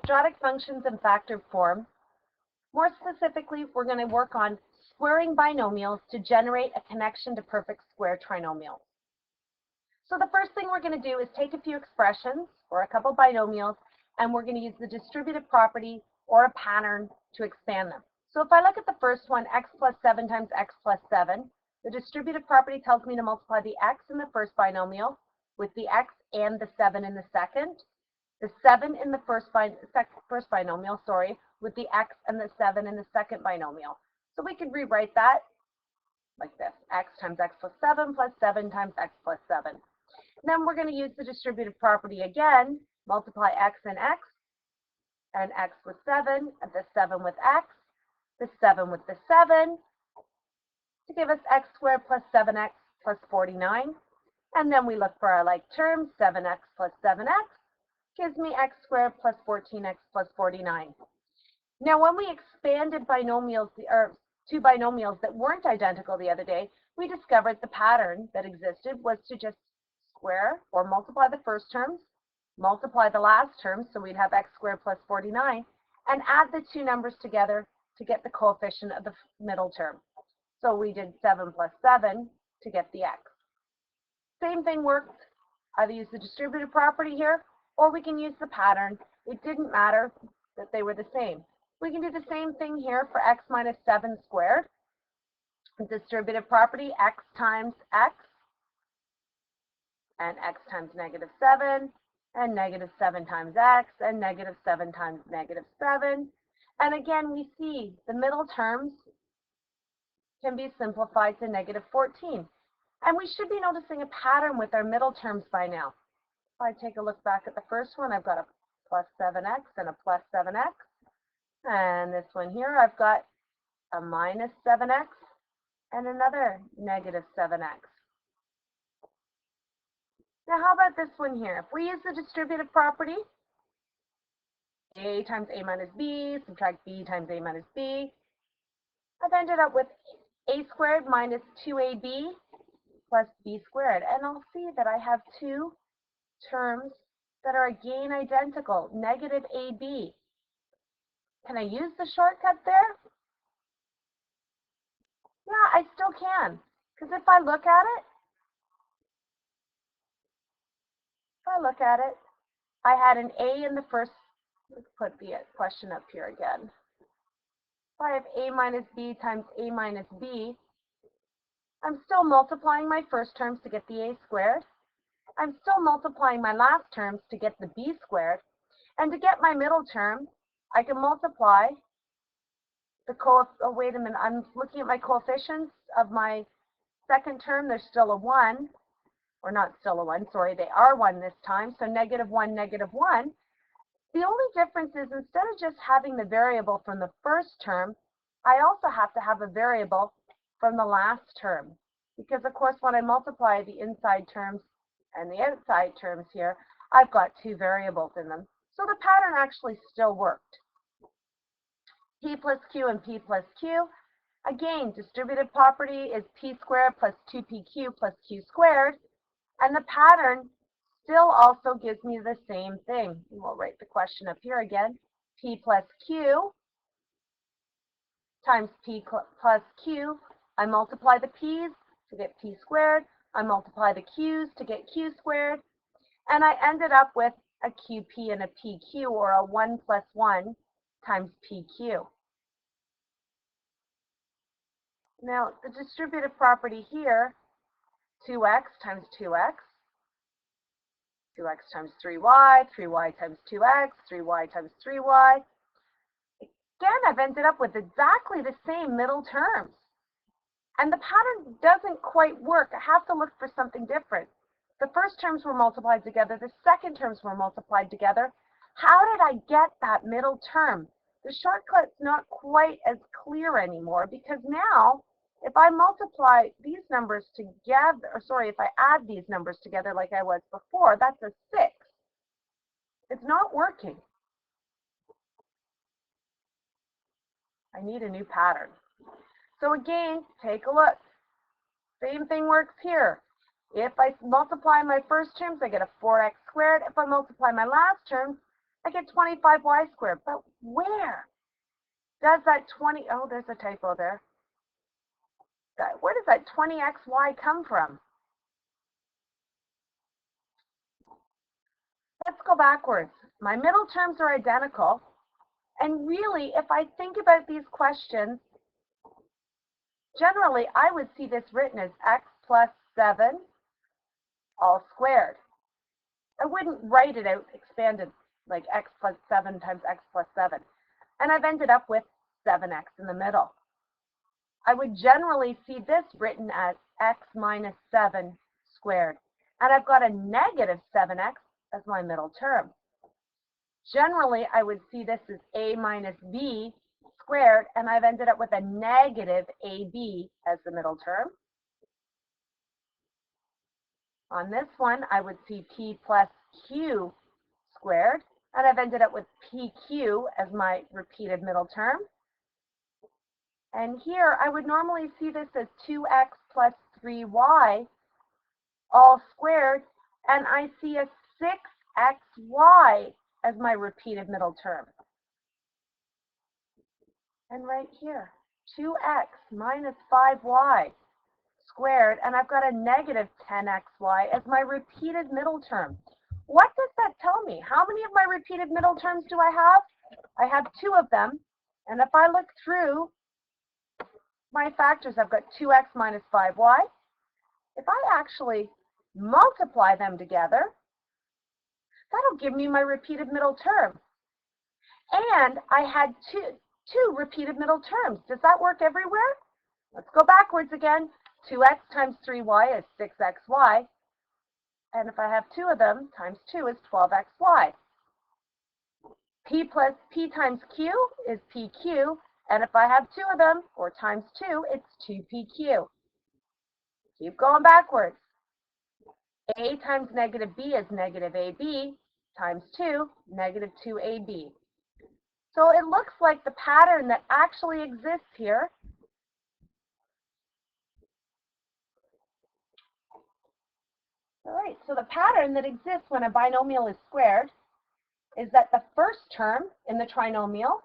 quadratic functions in factored form. More specifically, we're going to work on squaring binomials to generate a connection to perfect square trinomials. So the first thing we're going to do is take a few expressions or a couple binomials, and we're going to use the distributive property or a pattern to expand them. So if I look at the first one, x plus 7 times x plus 7, the distributive property tells me to multiply the x in the first binomial with the x and the 7 in the second, the 7 in the first binomial, with the x and the 7 in the second binomial. So we could rewrite that like this, x times x plus 7 times x plus 7. Then we're going to use the distributive property again, multiply x and x with 7, and the 7 with x, the 7 with the 7, to give us x squared plus 7x plus 49. And then we look for our like terms, 7x plus 7x gives me x squared plus 14x plus 49. Now when we expanded binomials, or two binomials that weren't identical the other day, we discovered the pattern that existed was to just square or multiply the first terms, multiply the last terms, so we'd have x squared plus 49, and add the two numbers together to get the coefficient of the middle term. So we did 7 plus 7 to get the x. Same thing worked. Either use the distributive property here, or we can use the pattern. It didn't matter that they were the same. We can do the same thing here for x minus 7 squared. Distributive property, x times x, and x times negative 7, and negative 7 times x, and negative 7 times negative 7. And again, we see the middle terms can be simplified to negative 14. And we should be noticing a pattern with our middle terms by now. If I take a look back at the first one, I've got a plus 7x and a plus 7x. And this one here, I've got a minus 7x and another negative 7x. Now how about this one here? If we use the distributive property, a times a minus b, subtract b times a minus b, I've ended up with a squared minus 2ab plus b squared. And I'll see that I have two terms that are again identical, negative ab. Can I use the shortcut there? Yeah, I still can. Because if I look at it, I had an a in the first, let's put the question up here again. If I have a minus b times a minus b, I'm still multiplying my first terms to get the a squared. I'm still multiplying my last terms to get the b squared. And to get my middle term, I can multiply the oh, wait a minute, I'm looking at my coefficients of my second term. There's still a 1, or not still a 1, sorry, they are 1 this time, so negative 1, negative 1. The only difference is instead of just having the variable from the first term, I also have to have a variable from the last term. Because of course when I multiply the inside terms and the outside terms here, I've got two variables in them. So the pattern actually still worked. P plus Q and P plus Q. Again, distributive property is P squared plus 2PQ plus Q squared. And the pattern still also gives me the same thing. And we'll write the question up here again. P plus Q times P plus Q. I multiply the P's to get P squared. I multiply the Q's to get Q squared. And I ended up with a QP and a PQ, or a 1 plus 1 times PQ. Now, the distributive property here, 2x times 2x, 2x times 3y, 3y times 2x, 3y times 3y. Again, I've ended up with exactly the same middle terms. And the pattern doesn't quite work. I have to look for something different. The first terms were multiplied together. The second terms were multiplied together. How did I get that middle term? The shortcut's not quite as clear anymore, because now if I multiply these numbers together, or sorry, if I add these numbers together like I was before, that's a 6. It's not working. I need a new pattern. So again, take a look. Same thing works here. If I multiply my first terms, I get a 4x squared. If I multiply my last terms, I get 25y squared. But where does that 20, oh, there's a typo there. Where does that 20xy come from? Let's go backwards. My middle terms are identical. And really, if I think about these questions, generally, I would see this written as x plus 7 all squared. I wouldn't write it out expanded like x plus 7 times x plus 7. And I've ended up with 7x in the middle. I would generally see this written as x minus 7 squared. And I've got a negative 7x as my middle term. Generally, I would see this as a minus b squared, and I've ended up with a negative ab as the middle term. On this one, I would see p plus q squared, and I've ended up with pq as my repeated middle term. And here, I would normally see this as 2x plus 3y all squared, and I see a 6xy as my repeated middle term. And right here, 2x minus 5y squared, and I've got a negative 10xy as my repeated middle term. What does that tell me? How many of my repeated middle terms do I have? I have 2 of them, and if I look through my factors, I've got 2x minus 5y. If I actually multiply them together, that'll give me my repeated middle term. And I had two repeated middle terms. Does that work everywhere? Let's go backwards again. 2x times 3y is 6xy. And if I have 2 of them, times 2 is 12xy. P times q is pq. And if I have 2 of them, or times 2, it's 2pq. Keep going backwards. A times negative b is negative ab times 2, negative 2ab. So it looks like the pattern that actually exists here all right, so the pattern that exists when a binomial is squared is that the first term in the trinomial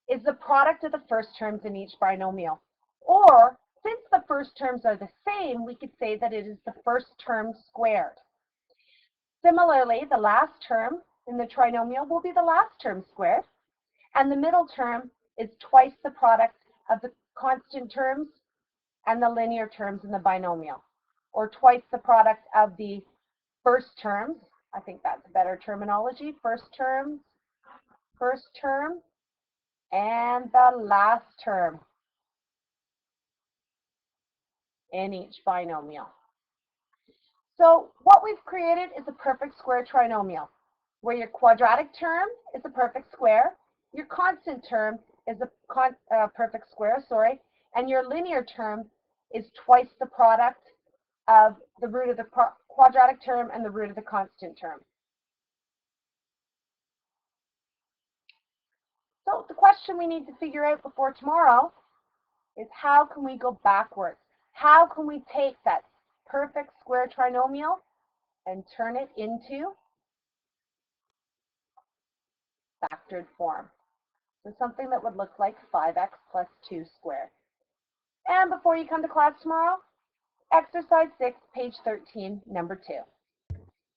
is the product of the first terms in each binomial. Or, since the first terms are the same, we could say that it is the first term squared. Similarly, the last term in the trinomial will be the last term squared, and the middle term is twice the product of the constant terms and the linear terms in the binomial, or twice the product of the first terms. I think that's better terminology. First term, and the last term in each binomial. So what we've created is a perfect square trinomial, where your quadratic term is a perfect square, your constant term is a perfect square, and your linear term is twice the product of the root of the quadratic term and the root of the constant term. So the question we need to figure out before tomorrow is how can we go backwards? How can we take that perfect square trinomial and turn it into factored form? So something that would look like 5x plus 2 squared. And before you come to class tomorrow, exercise 6, page 13, number 2.